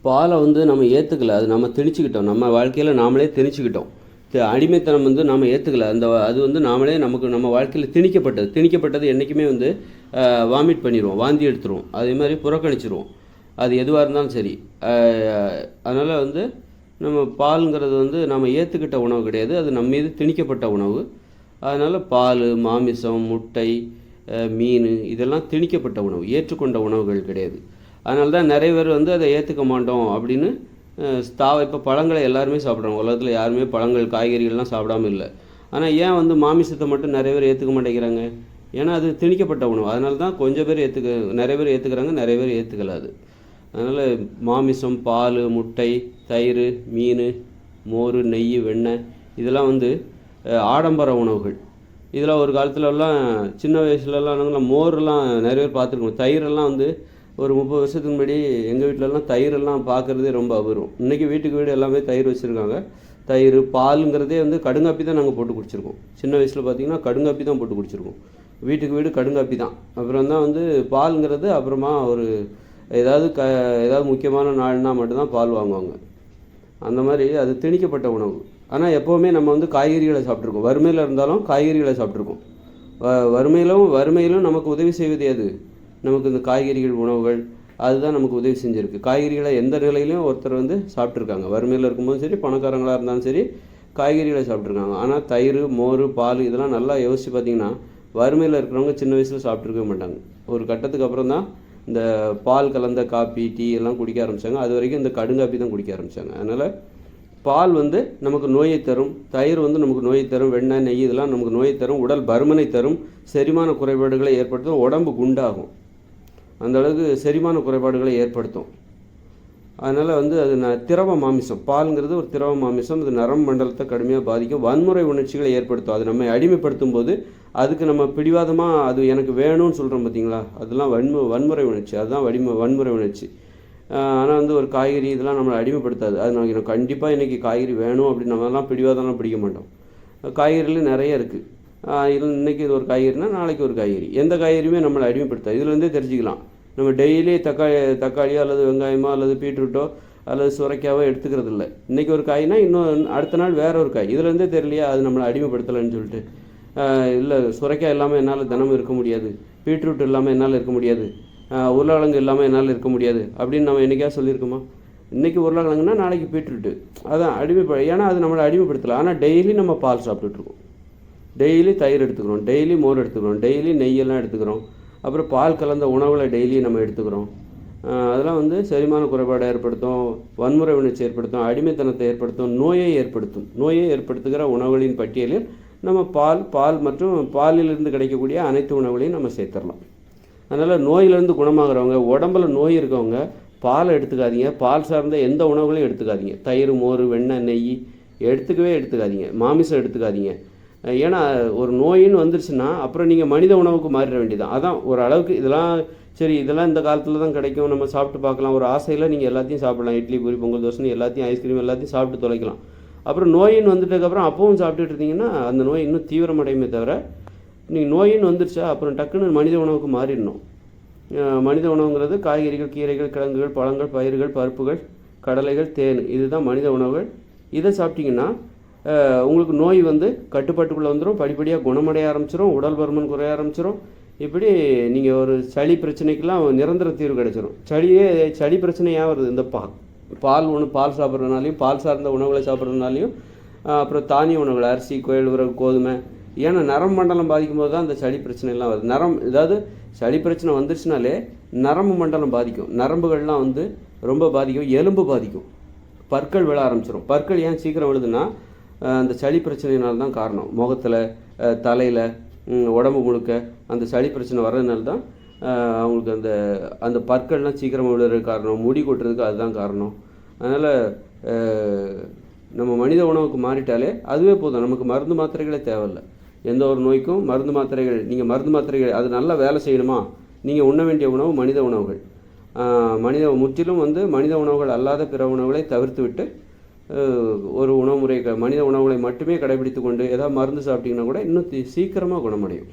பாலை வந்து நம்ம ஏற்றுக்கல, அது நம்ம திணிச்சுக்கிட்டோம், நம்ம வாழ்க்கையில் நாமளே திணிச்சுக்கிட்டோம். அடிமைத்தனம் வந்து நாம் ஏற்றுக்கல, அது வந்து நாமளே நம்ம வாழ்க்கையில் திணிக்கப்பட்டது என்றைக்குமே வந்து வாமிட் பண்ணிடுவோம், வாந்தி எடுத்துருவோம், அதே மாதிரி புறக்கணிச்சிருவோம், அது எதுவாக இருந்தாலும் சரி. அதனால் வந்து நம்ம பாலுங்கிறது வந்து நம்ம ஏற்றுக்கிட்ட உணவு கிடையாது, அது நம்ம மீது திணிக்கப்பட்ட உணவு. அதனால் பால், மாமிசம், முட்டை, மீன் இதெல்லாம் திணிக்கப்பட்ட உணவு, ஏற்றுக்கொண்ட உணவுகள் கிடையாது. அதனால தான் நிறைய பேர் வந்து அதை ஏற்றுக்க மாட்டோம் அப்படின்னு இப்போ பழங்களை எல்லாருமே சாப்பிட்றாங்க. உலகத்தில் யாருமே பழங்கள், காய்கறிகள்லாம் சாப்பிடாமல் இல்லை. ஆனால் ஏன் வந்து மாமிசத்தை மட்டும் நிறைய பேர் ஏற்றுக்க மாட்டேங்கிறாங்க? ஏன்னா அது திணிக்கப்பட்ட உணவு. அதனால தான் கொஞ்சம் பேர் நிறைய பேர் ஏற்றுக்கிறாங்க, நிறைய பேர் ஏற்றுக்கலாது. அதனால் மாமிசம், பால், முட்டை, தயிர், மீன், மோர், நெய், வெண்ணெய் இதெல்லாம் வந்து ஆடம்பர உணவுகள். இதெல்லாம் ஒரு காலத்துலலாம் சின்ன வயசுலலாம் நாங்கள் மோர்லாம் நிறைய பேர் பார்த்துருக்கோம். தயிரெல்லாம் வந்து ஒரு 30 வருஷத்துக்கு முன்னாடி எங்கள் வீட்டிலலாம் தயிரெல்லாம் பார்க்குறதே ரொம்ப அபூர்வம். இன்றைக்கி வீட்டுக்கு வீடு எல்லாமே தயிர் வச்சுருக்காங்க. தயிர், பாலுங்கிறதே வந்து கடுங்காப்பி தான் நாங்கள் போட்டு குடிச்சிருக்கோம். சின்ன வயசில் பார்த்திங்கன்னா கடுங்காப்பி தான் போட்டு குடிச்சிருக்கோம். வீட்டுக்கு வீடு கடுங்காப்பி தான். அப்புறம் தான் வந்து பாலுங்கிறது அப்புறமா ஒரு ஏதாவது முக்கியமான நாள்னால் மட்டும்தான் பால் வாங்குவாங்க. அந்த மாதிரி அது திணிக்கப்பட்ட உணவு. ஆனால் எப்போவுமே நம்ம வந்து காய்கறிகளை சாப்பிட்ருக்கோம். வறுமையில் இருந்தாலும் காய்கறிகளை சாப்பிட்ருக்கோம். வறுமையிலும் நமக்கு உதவி செய்வது எது? நமக்கு இந்த காய்கறிகள், உணவுகள் அதுதான் நமக்கு உதவி செஞ்சுருக்கு. காய்கறிகளை எந்த நிலையிலையும் ஒருத்தர் வந்து சாப்பிட்ருக்காங்க. வறுமையில் இருக்கும்போதும் சரி, பணக்காரங்களாக இருந்தாலும் சரி, காய்கறிகளை சாப்பிட்ருக்காங்க. ஆனால் தயிர், மோர், பால் இதெல்லாம் நல்லா யோசித்து பார்த்திங்கன்னா வறுமையில் இருக்கிறவங்க சின்ன வயசில் சாப்பிட்ருக்க மாட்டாங்க. ஒரு கட்டத்துக்கு அப்புறம் தான் இந்த பால் கலந்த காப்பி, டீ எல்லாம் குடிக்க ஆரம்பித்தாங்க. அது வரைக்கும் இந்த கடுங்காப்பி தான் குடிக்க ஆரம்பித்தாங்க. அதனால் பால் வந்து நமக்கு நோயை தரும், தயிர் வந்து நமக்கு நோயை தரும், வெண்ணெய், நெய் இதெல்லாம் நமக்கு நோயை தரும், உடல் பருமனை தரும், செரிமான குறைபாடுகளை ஏற்படுத்தும், உடம்பு குண்டாகும், அந்த அளவுக்கு செரிமான குறைபாடுகளை ஏற்படுத்தும். அதனால் வந்து அது திரவ மாமிசம். பாலுங்கிறது ஒரு திரவ மாமிசம். அது நரம்பு மண்டலத்தை கடுமையாக பாதிக்கும், வன்முறை உணர்ச்சிகளை ஏற்படுத்தும். அது நம்மை அடிமைப்படுத்தும் போது அதுக்கு நம்ம பிடிவாதமாக அது எனக்கு வேணும்னு சொல்கிறோம் பார்த்தீங்களா, அதெல்லாம் வன்முறை உணர்ச்சி. அதுதான் வன்முறை உணர்ச்சி. ஆனால் வந்து ஒரு காய்கறி இதெல்லாம் நம்மளை அடிமைப்படுத்தாது. அது எனக்கு கண்டிப்பாக இன்றைக்கி காய்கறி வேணும் அப்படின்னு நம்மலாம் பிடிவாதம்லாம் பிடிக்க மாட்டோம். காய்கறிகள் நிறைய இருக்குது. இன்றைக்கி இது ஒரு காய்கறினா நாளைக்கு ஒரு காய்கறி. எந்த காய்கறியுமே நம்மளை அடிமைப்படுத்தாது. இதுலேருந்தே தெரிஞ்சுக்கலாம். நம்ம டெய்லி தக்காளியோ அல்லது வெங்காயமோ அல்லது பீட்ரூட்டோ அல்லது சுரைக்காவோ எடுத்துக்கிறது இல்லை. இன்றைக்கி ஒரு காய்னா இன்னும் அடுத்த நாள் வேற ஒரு காய். இதுலேருந்தே தெரியலையா அது நம்மளை அடிமைப்படுத்தலைன்னு சொல்லிட்டு. இல்லை, சுரைக்காய் இல்லாமல் என்னால் தினமும் இருக்க முடியாது, பீட்ரூட் இல்லாமல் என்னால் இருக்க முடியாது, உருளைக்கிழங்கு இல்லாமல் என்னால் இருக்க முடியாது அப்படின்னு நம்ம என்றைக்காவது சொல்லியிருக்கோமா? இன்றைக்கி உருளைக்கிழங்குனா நாளைக்கு பீட்ரூட்டு. அதான் ஏன்னா அது நம்மளை அடிமைப்படுத்தலை. ஆனால் டெய்லி நம்ம பால் சாப்பிட்டுட்ருக்கோம், டெய்லி தயிர் எடுத்துக்கிறோம், டெய்லி மோர் எடுத்துக்கிறோம், டெய்லி நெய்யெல்லாம் எடுத்துக்கிறோம், அப்புறம் பால் கலந்த உணவுகளை டெய்லி நம்ம எடுத்துக்கிறோம். அதெல்லாம் வந்து செரிமான குறைபாடு ஏற்படுத்தும், வன்முறை உணர்ச்சி ஏற்படுத்தும், அடிமைத்தனத்தை ஏற்படுத்தும், நோயை ஏற்படுத்துகிற உணவுகளின் பட்டியலில் நம்ம பால் மற்றும் பாலிலிருந்து கிடைக்கக்கூடிய அனைத்து உணவுகளையும் நம்ம சேர்த்துடலாம். அதனால் நோயிலிருந்து குணமாகிறவங்க, உடம்புல நோய் இருக்கவங்க பாலை எடுத்துக்காதீங்க, பால் சார்ந்த எந்த உணவுகளையும் எடுத்துக்காதீங்க. தயிர், மோர், வெண்ணெய், நெய் எடுத்துக்காதீங்க, மாமிசம் எடுத்துக்காதீங்க. ஏன்னா ஒரு நோயின்னு வந்துருச்சுன்னா அப்புறம் நீங்கள் மனித உணவுக்கு மாறிட வேண்டியதான். அதான் ஒரு அளவுக்கு இதெல்லாம் இந்த காலத்தில் தான் கிடைக்கும், நம்ம சாப்பிட்டு பார்க்கலாம், ஒரு ஆசையில் நீங்கள் எல்லாத்தையும் சாப்பிடலாம். இட்லி, பூரி, பொங்கல், தோசை எல்லாத்தையும், ஐஸ்கிரீம் எல்லாத்தையும் சாப்பிட்டு தொலைக்கலாம். அப்புறம் நோயின்னு வந்துட்டதுக்கப்புறம் அப்பவும் சாப்பிட்டுட்டு இருந்தீங்கன்னா அந்த நோய் இன்னும் தீவிரமடையுமே தவிர, நீங்கள் நோயின்னு வந்துருச்சா அப்புறம் டக்குன்னு மனித உணவுக்கு மாறிடணும். மனித உணவுங்கிறது காய்கறிகள், கீரைகள், கிழங்குகள், பழங்கள், பயிர்கள், பருப்புகள், கடலைகள், தேன், இதுதான் மனித உணவுகள். இதை சாப்பிட்டிங்கன்னா உங்களுக்கு நோய் வந்து கட்டுப்பாட்டுக்குள்ளே வந்துடும், படிப்படியாக குணமடைய ஆரம்பிச்சிடும், உடல் பருமன் குறைய ஆரம்பிச்சிடும். இப்படி நீங்கள் ஒரு சளி பிரச்சனைக்கெல்லாம் நிரந்தர தீர்வு கிடைச்சிடும். சளி பிரச்சனை ஏன் வருது? இந்த பால் சாப்பிட்றதுனாலையும், பால் சார்ந்த உணவுகளை சாப்பிட்றதுனாலையும், அப்புறம் தானிய உணவுகள், அரிசி, கேழ்வரகு, கோதுமை. ஏன்னா நரம்பு மண்டலம் பாதிக்கும் போது தான் இந்த சளி பிரச்சனைலாம் வருது. சளி பிரச்சனை வந்துருச்சுனாலே நரம்பு மண்டலம் பாதிக்கும், நரம்புகள்லாம் வந்து ரொம்ப பாதிக்கும், எலும்பு பாதிக்கும், பற்கள் விழ ஆரம்பிச்சிடும். பற்கள் ஏன் சீக்கிரம் விழுதுன்னா அந்த சளி பிரச்சனையினால தான் காரணம். முகத்தில், தலையில், உடம்பு முழுக்க அந்த சளி பிரச்சனை வர்றதுனால தான் அவங்களுக்கு அந்த பற்கள்லாம் சீக்கிரமாக விழுறதுக்கு காரணம், முடி கொட்டுறதுக்கு அதுதான் காரணம். அதனால் நம்ம மனித உணவுக்கு மாறிட்டாலே அதுவே போதும், நமக்கு மருந்து மாத்திரைகளே தேவையில்லை. எந்த ஒரு நோய்க்கும் மருந்து மாத்திரைகள் அது நல்லா வேலை செய்யணுமா, நீங்கள் உண்ண வேண்டிய உணவு மனித உணவுகள். முற்றிலும் வந்து மனித உணவுகள் அல்லாத பிற உணவுகளை தவிர்த்து விட்டு ஒரு உணவு முறை மனித உணவுகளை மட்டுமே கடைபிடித்து கொண்டு ஏதாவது மருந்து சாப்பிட்டிங்கன்னா கூட இன்னும் சீக்கிரமாக குணமடையும்.